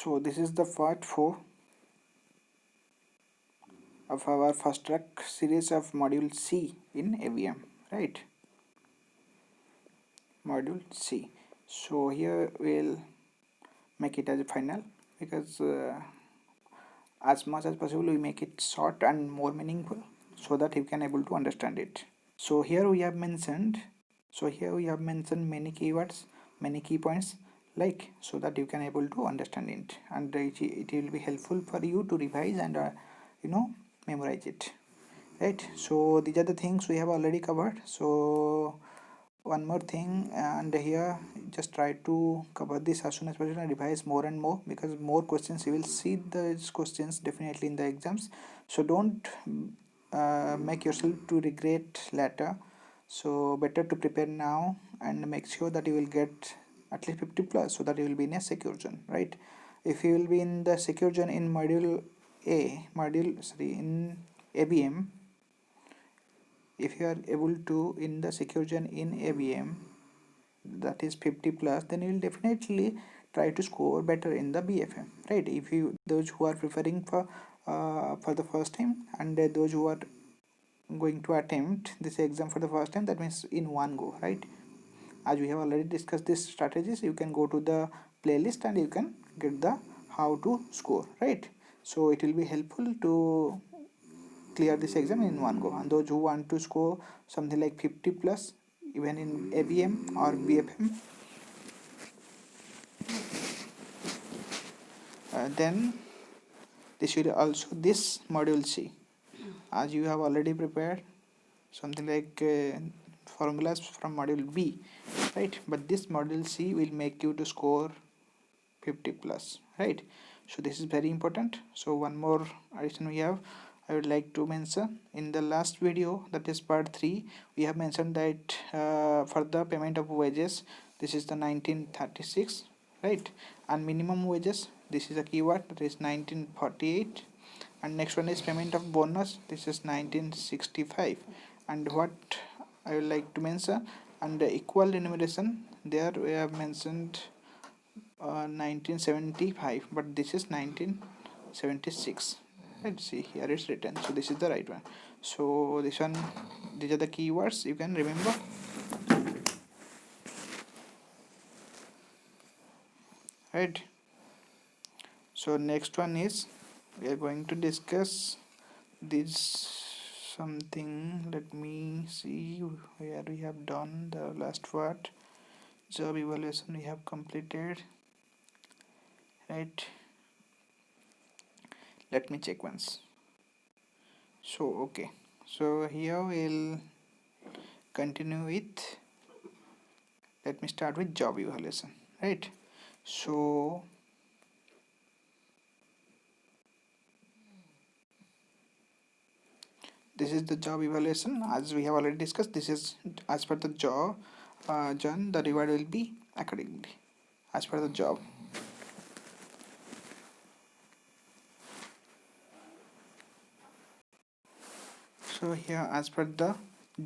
So this is the part 4 of our fast track series of module C in ABM, right? Module C. So here we'll make it as a final because as much as possible we make it short and more meaningful so that you can able to understand it. So here we have mentioned many keywords, many key points, like, so that you can able to understand it, and it will be helpful for you to revise and memorize it, right? So these are the things we have already covered. So one more thing, and here just try to cover this as soon as possible and revise more and more, because more questions you will see these questions definitely in the exams. So don't make yourself to regret later. So better to prepare now and make sure that you will get at least 50 plus, so that you will be in a secure zone, right? If you will be in the secure zone in in ABM, if you are able to in the secure zone in ABM, that is 50 plus, then you will definitely try to score better in the BFM, right? If you, those who are preferring for the first time, and those who are going to attempt this exam for the first time, that means in one go, right? As we have already discussed these strategies, you can go to the playlist and you can get the how to score, right? So it will be helpful to clear this exam in one go. And those who want to score something like 50 plus even in ABM or BFM, then this will also this module C, as you have already prepared something like formulas from module B, right? But this module C will make you to score 50 plus, right? So this is very important. So one more addition we have, I would like to mention in the last video, that is part 3, we have mentioned that for the payment of wages, this is the 1936, right? And minimum wages, this is a keyword, that is 1948. And next one is payment of bonus, this is 1965. And what I would like to mention, and the equal remuneration, there we have mentioned 1975, but this is 1976. Let's see, here it's written, so this is the right one. So this one, these are the keywords you can remember, right? So next one is, we are going to discuss this something. Let me see where we have done the last part. Job evaluation we have completed, right? Let me check once. So okay, so here we'll continue with, let me start with job evaluation, right? So this is the job evaluation, as we have already discussed. This is as per the job done, the reward will be accordingly as per the job. So here, as per the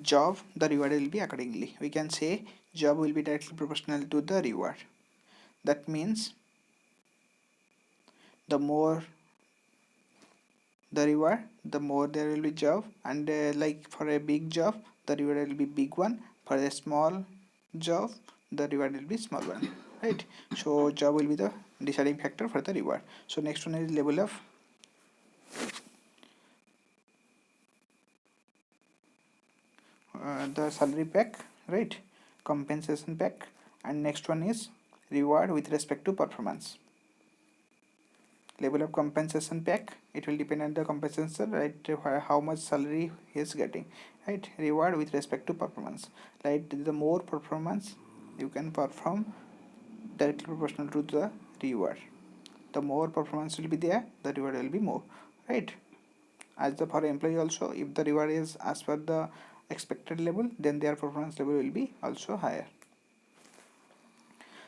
job, the reward will be accordingly. We can say job will be directly proportional to the reward. That means the more the reward, the more there will be job, and like for a big job, the reward will be big one. For a small job, the reward will be small one, right? So job will be the deciding factor for the reward. So next one is level of the salary pack, right? Compensation pack. And next one is reward with respect to performance. Level of compensation pack, it will depend on the compensation, right? How much salary he is getting, right? Reward with respect to performance, right? The more performance you can perform, directly proportional to the reward. The more performance will be there, the reward will be more, right? As the for employee also, if the reward is as per the expected level, then their performance level will be also higher.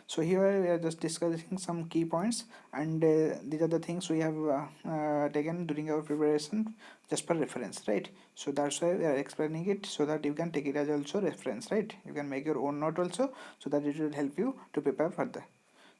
So here we are just discussing some key points, and these are the things we have taken during our preparation just for reference, right? So that's why we are explaining it, so that you can take it as also reference, right? You can make your own note also, so that it will help you to prepare further.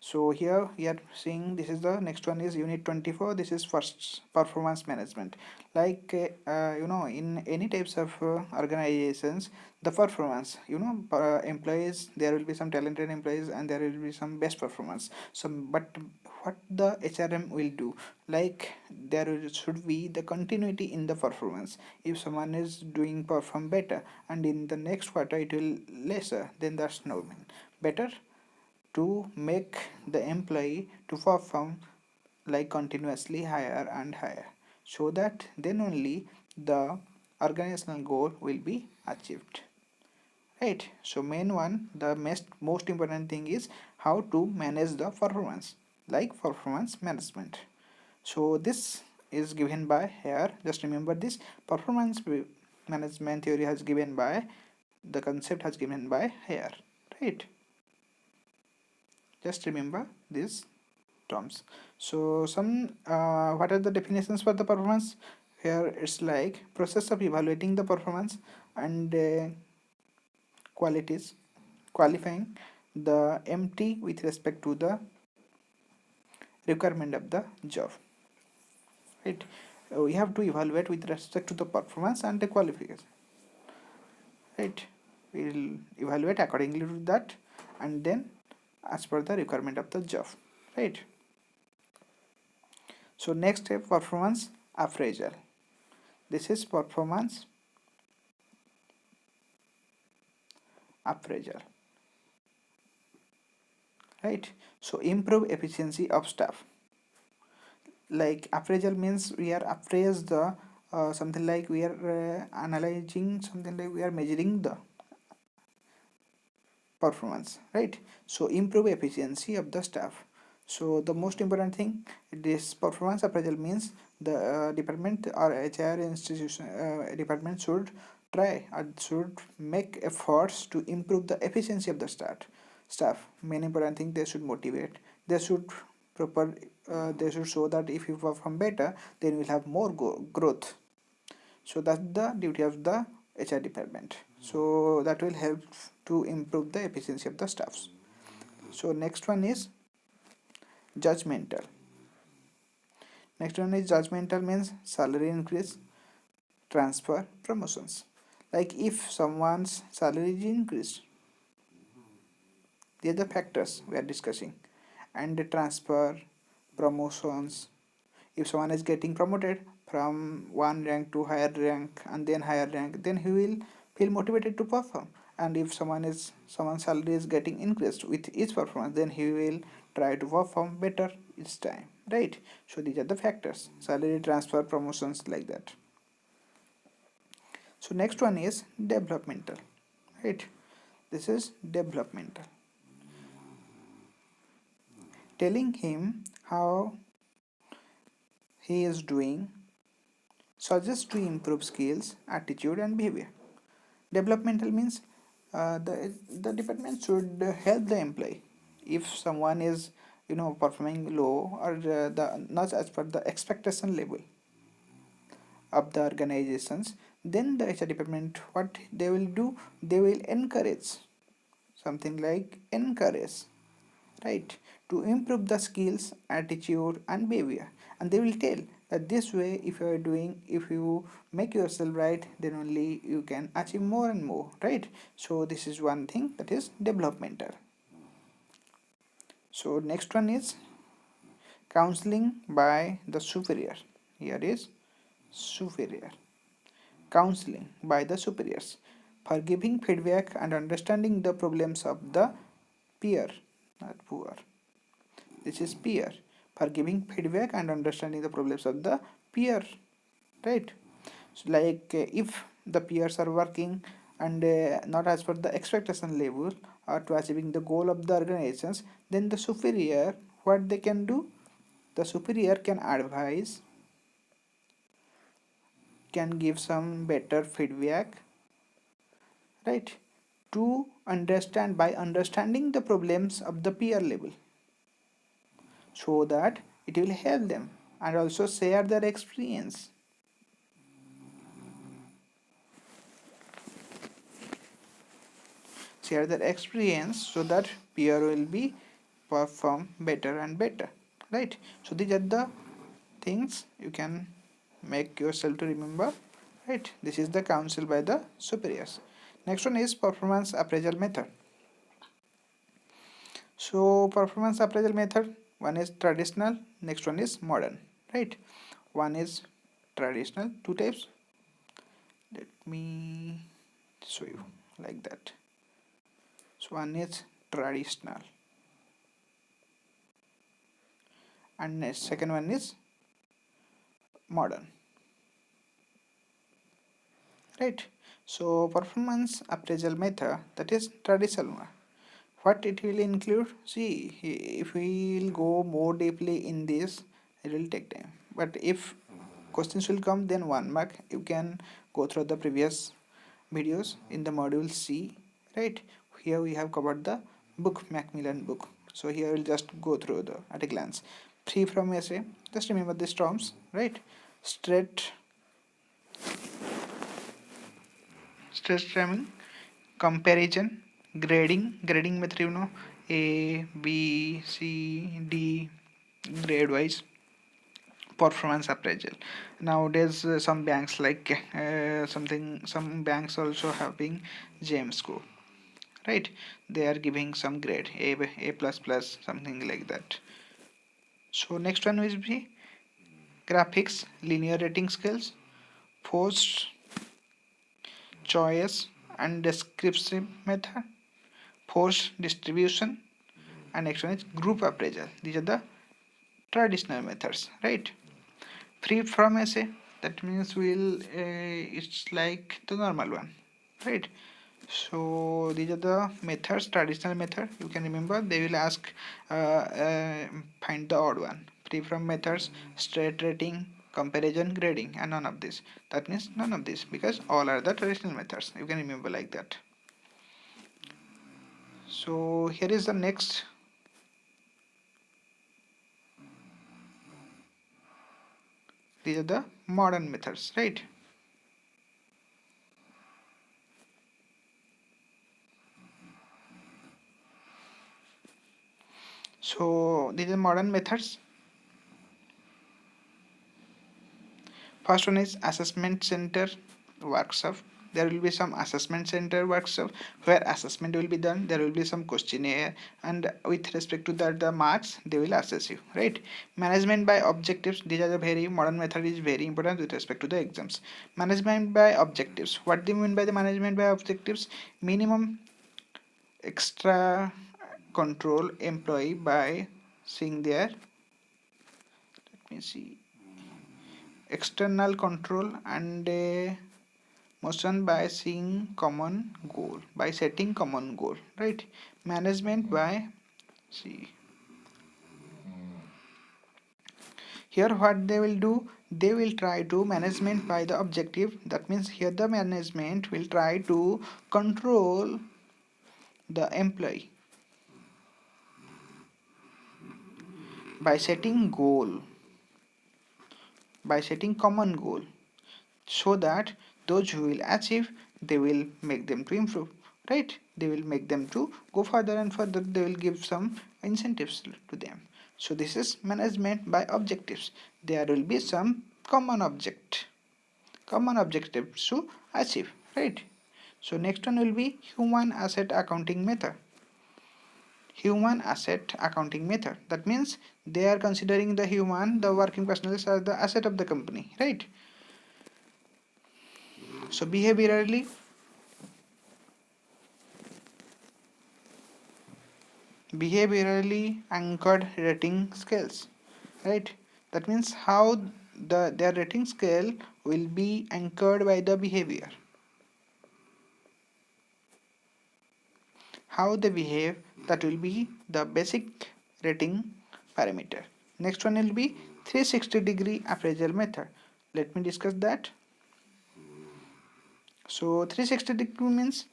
So here we are seeing this is the next one is unit 24. This is first performance management. Like in any types of organizations, the performance, employees, there will be some talented employees and there will be some best performance. So but what the HRM will do, like should be the continuity in the performance. If someone is doing perform better and in the next quarter it will lesser, then that's no mean better to make the employee to perform like continuously higher and higher, so that then only the organizational goal will be achieved, right? So main one, the most important thing is how to manage the performance, like performance management. So this is given by here, just remember this performance management theory has given by the concept has given by here, right? Just remember this terms. So some what are the definitions for the performance? Here it's like process of evaluating the performance and qualities, qualifying the MT with respect to the requirement of the job, right? We have to evaluate with respect to the performance and the qualification, right? We'll evaluate accordingly to that and then as per the requirement of the job, right? So next step, performance appraisal. This is performance appraisal, right? So improve efficiency of staff. Like appraisal means we are appraise the something like we are analyzing, something like we are measuring the performance, right? So improve efficiency of the staff. So the most important thing, this performance appraisal means the department or HR institution department should try or should make efforts to improve the efficiency of the staff. Main important thing, they should motivate, they should proper they should show that if you perform better then we'll have more growth. So that's the duty of the HR department, so that will help to improve the efficiency of the staffs. So next one is judgmental. Next one is judgmental means salary increase, transfer, promotions. Like if someone's salary is increased, these are the factors we are discussing, and the transfer, promotions. If someone is getting promoted from one rank to higher rank and then higher rank, then he will feel motivated to perform. And if someone's salary is getting increased with each performance, then he will try to perform better each time, right? So these are the factors: salary, transfer, promotions, like that. So next one is developmental, right? This is developmental, telling him how he is doing, suggests to improve skills, attitude, and behavior. Developmental means the department should help the employee. If someone is performing low or the not as per the expectation level of the organizations, then the HR department, what they will do, they will encourage, something like encourage, right, to improve the skills, attitude, and behavior. And they will tell that this way, if you make yourself right, then only you can achieve more and more, right? So this is one thing, that is developmental. So next one is counseling by the superior. Here is superior. Counseling by the superiors for giving feedback and understanding the problems of the peer, not poor. This is peer, for giving feedback and understanding the problems of the peer, right? So like if the peers are working and not as per the expectation level or to achieving the goal of the organizations, then the superior, what they can do, the superior can advise, can give some better feedback, right, to understand, by understanding the problems of the peer level, so that it will help them, and also share their experience so that peer will be perform better and better, right? So these are the things you can make yourself to remember, right? This is the counsel by the superiors. Next one is performance appraisal method. So performance appraisal method, one is traditional, next one is modern, right? One is traditional, two types. Let me show you like that. So one is traditional and the second one is modern, right? So performance appraisal method, that is traditional one. What it will include, see, if we will go more deeply in this, it will take time, but if questions will come, then 1 mark. You can go through the previous videos in the module C, right? Here we have covered the book, Macmillan book, so here we'll just go through the at a glance. Free from essay, just remember these terms, right? Straight stress timing, comparison, grading method, A, B, C, D, grade wise. Performance appraisal, nowadays some banks like some banks also having James score, right? They are giving some grade A plus plus, something like that. So next one will be graphics, linear rating scales, forced choice and descriptive method, forced distribution, and next one is group appraisal. These are the traditional methods, right? Free from essay, that means it's like the normal one, right? So these are the methods, traditional method. You can remember, they will ask find the odd one. Free from methods, straight rating, comparison, grading, and none of this. That means none of this, because all are the traditional methods. You can remember like that. So here is the next. These are the modern methods, right? So these are modern methods. First one is assessment center workshop. There will be some assessment center workshop where assessment will be done. There will be some questionnaire, and with respect to that, the marks they will assess you, right? Management by objectives. These are the very modern method, is very important with respect to the exams. Management by objectives. What do you mean by the management by objectives? Minimum extra control employee by seeing their, let me see, external control and motion by seeing common goal, by setting common goal, right? Management by, see, here what they will do, they will try to management by the objective. That means here the management will try to control the employee by setting goal, by setting common goal, so that those who will achieve, they will make them to improve, right? They will make them to go further and further. They will give some incentives to them. So this is management by objectives. There will be some common objectives to achieve, right? So next one will be human asset accounting method. Human asset accounting method, that means they are considering the human, the working personnel, as the asset of the company, right? So behaviorally anchored rating scales, right? That means how their rating scale will be anchored by the behavior, how they behave. That will be the basic rating parameter. Next one will be 360-degree appraisal method. Let me discuss that. So 360-degree means,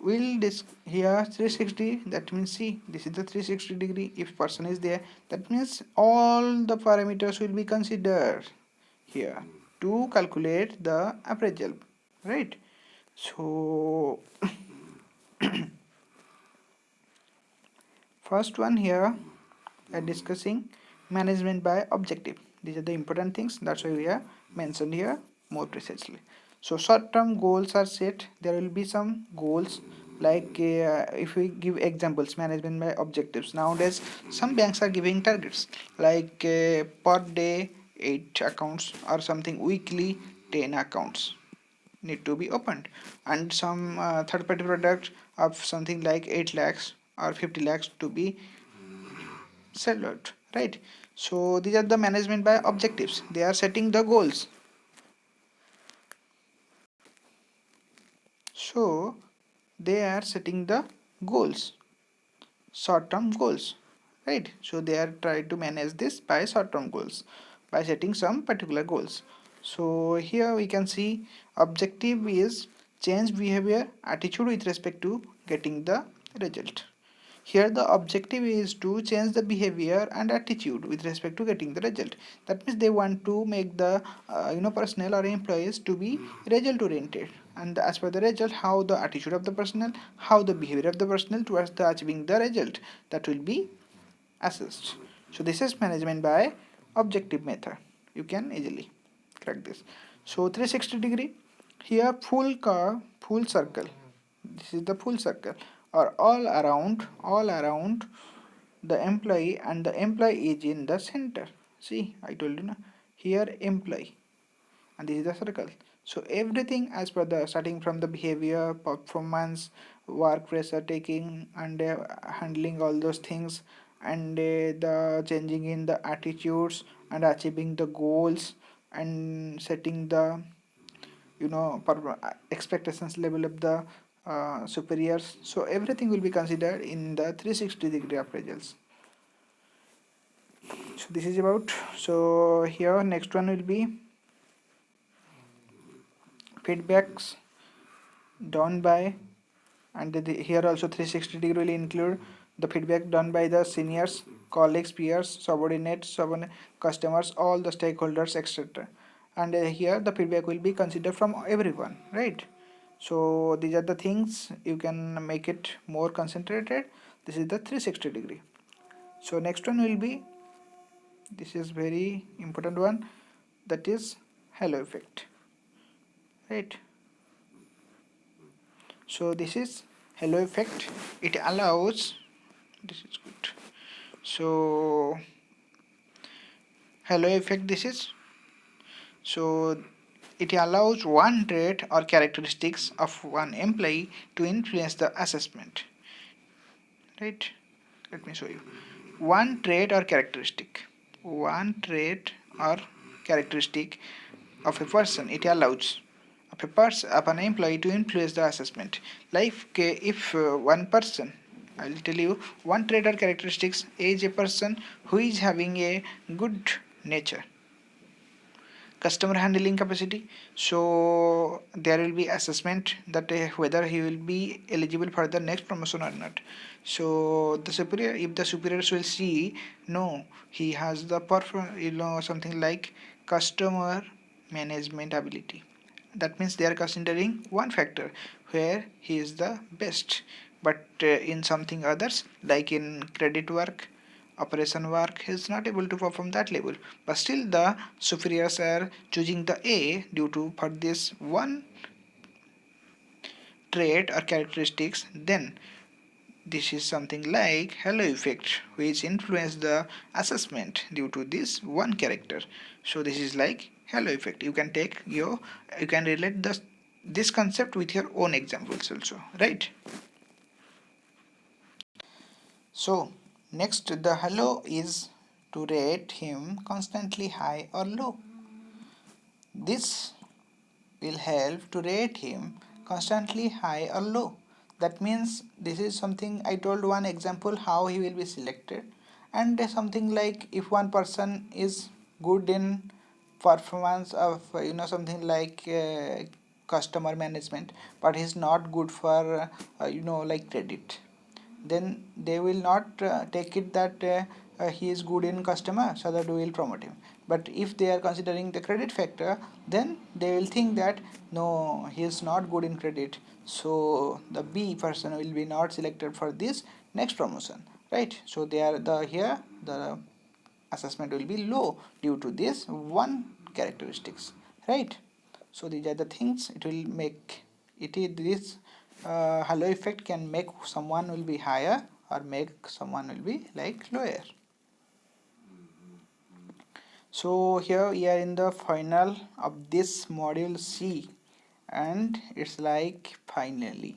we'll here 360, that means, see, this is the 360-degree. If person is there, that means all the parameters will be considered here to calculate the appraisal, right? So First one here are discussing management by objective. These are the important things, that's why we are mentioned here more precisely. So short-term goals are set. There will be some goals like if we give examples, management by objectives. Nowadays some banks are giving targets like per day 8 accounts or something, weekly 10 accounts need to be opened, and some third party product of something like 8 lakhs or 50 lakhs to be sold out, right? So these are the management by objectives, they are setting the goals. So they are setting the goals, short term goals, right? So they are trying to manage this by short term goals by setting some particular goals. So here we can see objective is change behavior attitude with respect to getting the result. Here the objective is to change the behavior and attitude with respect to getting the result. That means they want to make the personnel or employees to be result oriented, and as per the result, how the attitude of the personnel, how the behavior of the personnel towards the achieving the result, that will be assessed. So this is management by objective method. You can easily crack this. So 360-degree, here full circle. This is the full circle, or all around the employee, and the employee is in the center. See, I told you na, here employee, and this is the circle. So everything as per the starting from the behavior, performance, work pressure taking, and handling all those things, and the changing in the attitudes, and achieving the goals, and setting the expectations level of the superiors. So everything will be considered in the 360-degree appraisals. So this is about. So here next one will be feedbacks done by, and here also 360-degree will include the feedback done by the seniors, colleagues, peers, subordinates, customers, all the stakeholders, etc. And here the feedback will be considered from everyone, right? So these are the things you can make it more concentrated. This is the 360-degree. So next one will be, this is very important one, that is halo effect, right? So this is halo effect. It allows, this is good. So halo effect, this is, so it allows one trait or characteristics of one employee to influence the assessment, right? Let me show you. One trait or characteristic, of a person, it allows of an employee to influence the assessment. Like if one person, I will tell you one trait or characteristics is a person who is having a good nature, customer handling capacity. So there will be assessment that whether he will be eligible for the next promotion or not. So the superior, if the superiors will see, no, he has the something like customer management ability, that means they are considering one factor where he is the best. But in something others, like in credit work, operation work, he is not able to perform that level, but still the superiors are choosing the A due to for this one trait or characteristics. Then this is something like halo effect, which influence the assessment due to this one character. So this is like halo effect. You can take your, you can relate this concept with your own examples also, right? So next, the halo is to rate him constantly high or low. This will help to rate him constantly high or low. That means this is something I told one example how he will be selected, and something like if one person is good in performance of something like customer management, but he's not good for like credit, then they will not take it that he is good in customer, so that we will promote him. But if they are considering the credit factor, then they will think that no, he is not good in credit, so the B person will be not selected for this next promotion. right? So they are here the assessment will be low due to this one characteristics, right? So these are the things it will make it is this halo effect can make someone will be higher or make someone will be like lower. So here we are in the final of this module C, and it's like finally,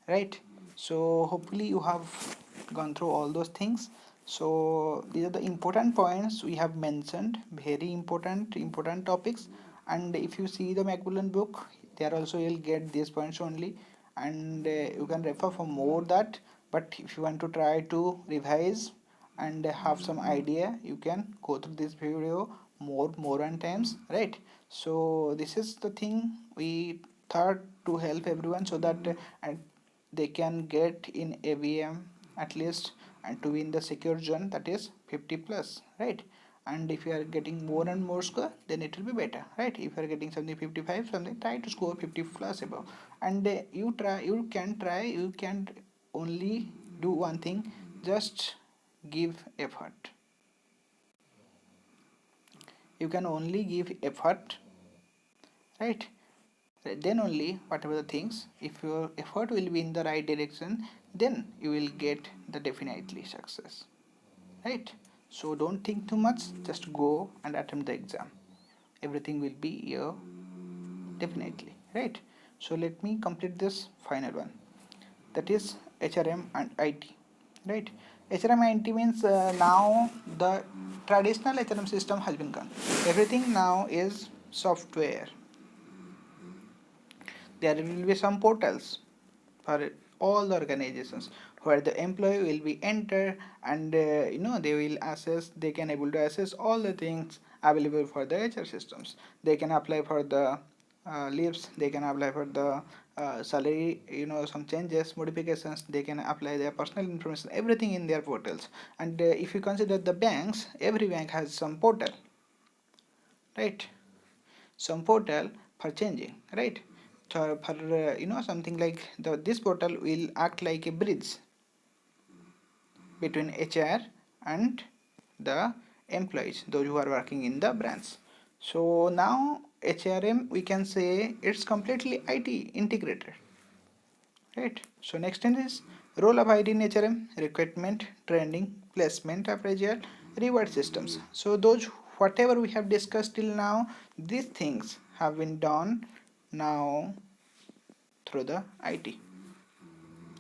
right? So hopefully you have gone through all those things. So these are the important points we have mentioned, very important topics. And if you see the Macmillan book, there also you'll get these points only, and you can refer for more that. But if you want to try to revise and have some idea, you can go through this video more than times, right? So this is the thing we thought to help everyone, so that and they can get in ABM at least, and to win the secure zone, that is 50 plus, right? And if you are getting more and more score, then it will be better, right? If you are getting something 55 something, try to score 50 plus above. And you can only do one thing, just give effort. You can only give effort, right? Then only whatever the things, if your effort will be in the right direction, then you will get the definitely success, right? So don't think too much, just go and attempt the exam. Everything will be here definitely, right? So let me complete this final one, that is HRM and IT, right? HRM and IT means now the traditional HRM system has been gone. Everything now is software. There will be some portals for all the organizations where the employee will be entered, and they will assess, they can able to assess all the things available for the HR systems. They can apply for the leaves, they can apply for the salary, some changes, modifications, they can apply their personal information, everything in their portals. And if you consider the banks, every bank has some portal, right? Some portal for changing, right? So for something like this portal will act like a bridge between HR and the employees, those who are working in the branch. So now HRM, we can say it's completely IT integrated, right? So next thing is role of IT in HRM: recruitment, training, placement, appraisal, reward systems. So those whatever we have discussed till now, these things have been done now through the IT,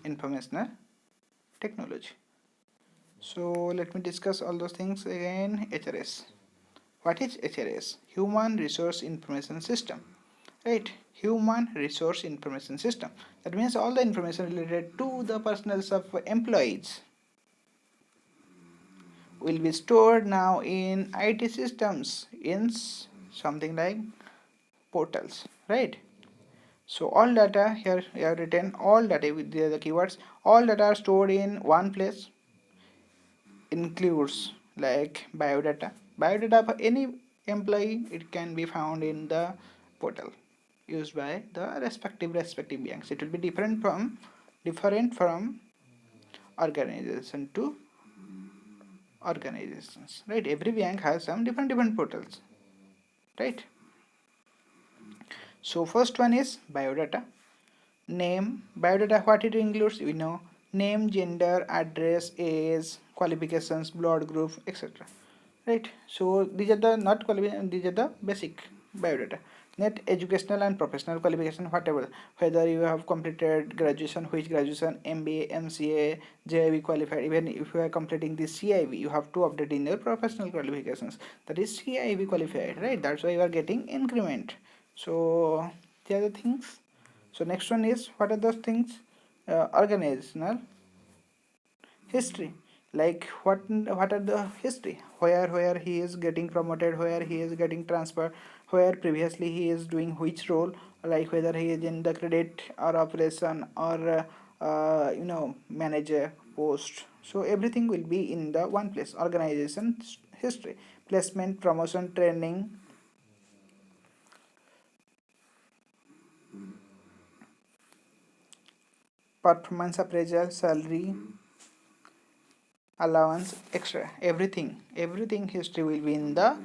informational technology. So let me discuss all those things again. HRS. What is HRS? Human Resource Information System, right? Human Resource Information System. That means all the information related to the personals of employees will be stored now in IT systems in something like portals, right? So all data here we have written all data with the keywords. All data are stored in one place, includes like biodata. Biodata for any employee, it can be found in the portal used by the respective banks. It will be different from organization to organizations, right? Every bank has some different portals, right? So first one is biodata. Name, biodata, what it includes, we know: name, gender, address, age, qualifications, blood group, etc., right? So these are the not qualification, these are the basic biodata. Net educational and professional qualification, whatever, whether you have completed graduation, which graduation, MBA, MCA, JIB qualified. Even if you are completing this CIB, you have to update in your professional qualifications, that is CIB qualified, right? That's why you are getting increment. So the other things. So next one is, what are those things? Organizational history, like what are the history, where he is getting promoted, where he is getting transferred, where previously he is doing which role, like whether he is in the credit or operation or manager post. So everything will be in the one place: organization history, placement, promotion, training, performance appraisal, salary, allowance, extra, everything history will be in the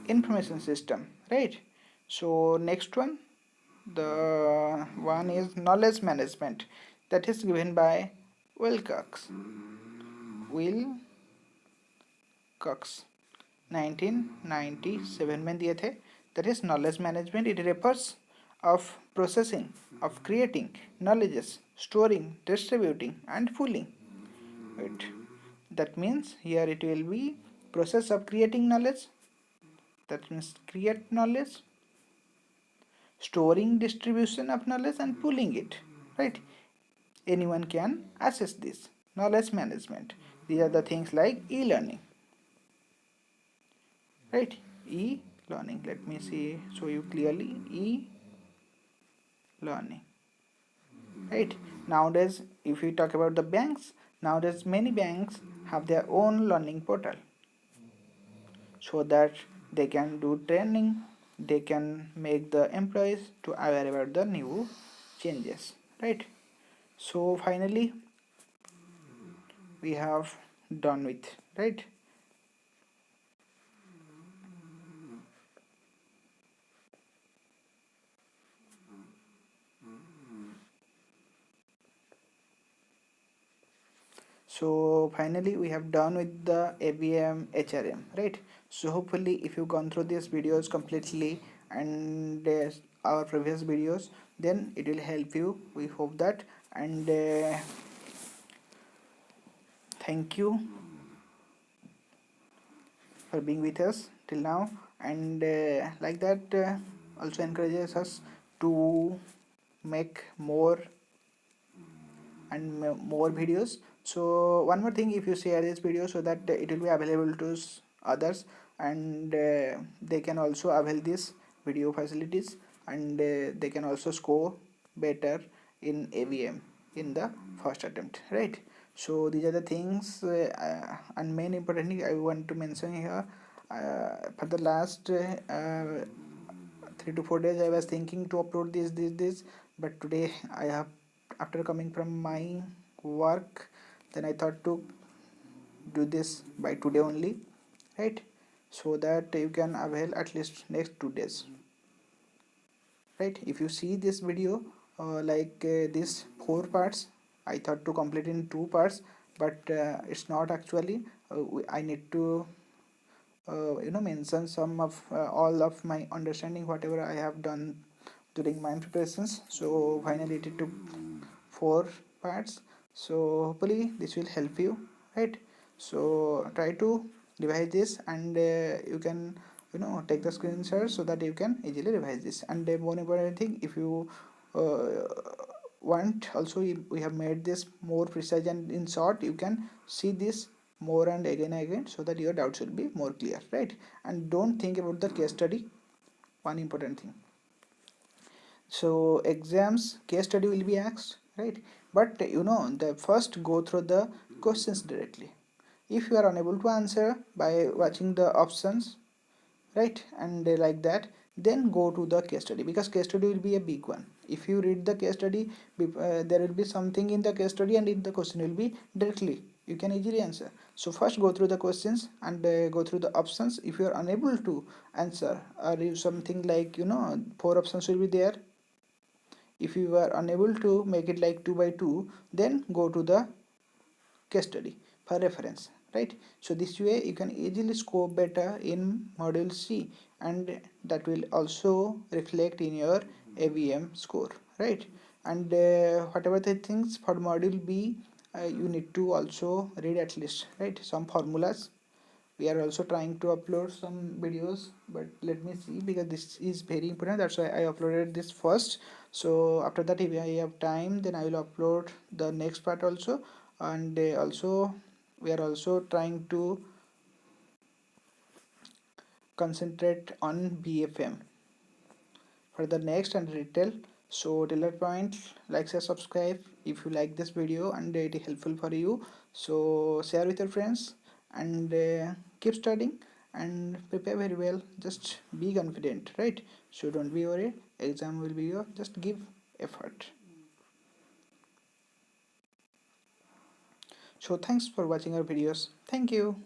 information system, right? So next one, the one is knowledge management, that is given by Wilcox. Wilcox 1997 में दिए थे. That is knowledge management. It refers of processing, of creating knowledges, storing, distributing, and pooling. Right. That means here it will be process of creating knowledge. That means create knowledge, storing distribution of knowledge, and pooling it. Right. Anyone can access this knowledge management. These are the things like e-learning. Right. E-learning. Let me show you clearly. E-learning. Right. Nowadays, if we talk about the banks, nowadays many banks have their own learning portal, so that they can do training, they can make the employees to aware about the new changes, right? So finally we have done with, right? So finally we have done with the ABM HRM, right? So hopefully if you've gone through these videos completely and our previous videos, then it will help you, we hope that. And thank you for being with us till now, and like that also encourages us to make more and more videos. So one more thing, if you share this video so that it will be available to others, and they can also avail this video facilities, and they can also score better in ABM in the first attempt, right? So these are the things, and main important thing I want to mention here. For the last 3 to 4 days I was thinking to upload this, but today I have, after coming from my work, then I thought to do this by today only, right? So that you can avail at least next 2 days, right? If you see this video, these 4 parts, I thought to complete in 2 parts, but it's not actually. I need to mention some of all of my understanding whatever I have done during my preparations. So finally it took 4 parts. So hopefully this will help you, right? So try to revise this, and you can take the screenshot so that you can easily revise this. And more important thing, if you uh, want also, we have made this more precise and in short, you can see this more and again so that your doubts will be more clear, right? And don't think about the case study, one important thing. So exams case study will be asked, right? But the first go through the questions directly. If you are unable to answer by watching the options, right, and like that, then go to the case study, because case study will be a big one. If you read the case study, there will be something in the case study, and in the question will be directly, you can easily answer. So first go through the questions and go through the options. If you are unable to answer, or if something like 4 options will be there, if you are unable to make it like 2 by 2, then go to the case study for reference, right? So this way you can easily score better in module C, and that will also reflect in your ABM score, right? And whatever the things for module B, you need to also read at least, right, some formulas. We are also trying to upload some videos, but let me see, because this is very important, that's why I uploaded this first. So after that, if I have time, then I will upload the next part also. And also we are also trying to concentrate on BFM for the next and retail. So till that point, like, share, subscribe if you like this video and it is helpful for you. So share with your friends, and keep studying and prepare very well. Just be confident, right? So don't be worried, exam will be your, just give effort. So thanks for watching our videos. Thank you.